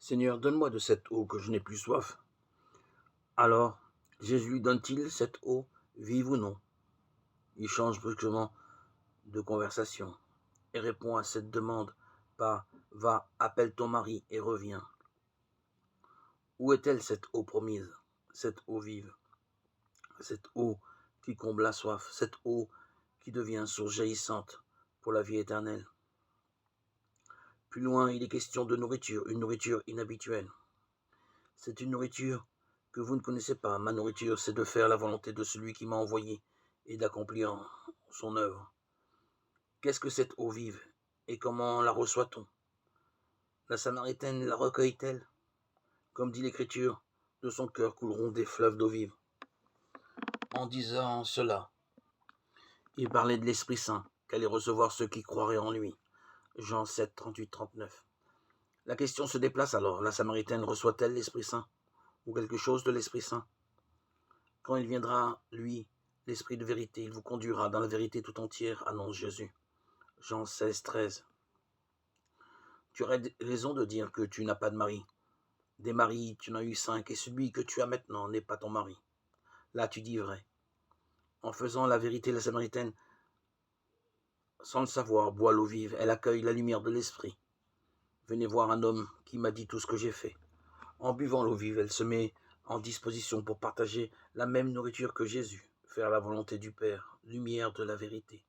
Seigneur, donne-moi de cette eau que je n'ai plus soif. Alors, Jésus lui donne-t-il cette eau, vive ou non? Il change brusquement de conversation et répond à cette demande par Va, appelle ton mari et reviens. Où est-elle cette eau promise, cette eau vive, cette eau qui comble la soif, cette eau qui devient source jaillissante pour la vie éternelle? Plus loin, il est question de nourriture, une nourriture inhabituelle. C'est une nourriture que vous ne connaissez pas. Ma nourriture, c'est de faire la volonté de celui qui m'a envoyé et d'accomplir son œuvre. Qu'est-ce que cette eau vive et comment la reçoit-on? La Samaritaine la recueille-t-elle? Comme dit l'Écriture, de son cœur couleront des fleuves d'eau vive. En disant cela, il parlait de l'Esprit Saint, qu'allait recevoir ceux qui croiraient en lui. Jean 7, 38, 39. La question se déplace alors. La Samaritaine reçoit-elle l'Esprit Saint ou quelque chose de l'Esprit Saint? Quand il viendra, lui, l'Esprit de vérité, il vous conduira dans la vérité tout entière, annonce Jésus. Jean 16, 13. Tu aurais raison de dire que tu n'as pas de mari. Des maris, tu en as eu 5, et celui que tu as maintenant n'est pas ton mari. Là, tu dis vrai. En faisant la vérité, la Samaritaine, sans le savoir, boit l'eau vive. Elle accueille la lumière de l'Esprit. Venez voir un homme qui m'a dit tout ce que j'ai fait. En buvant l'eau vive, elle se met en disposition pour partager la même nourriture que Jésus, faire la volonté du Père, lumière de la vérité.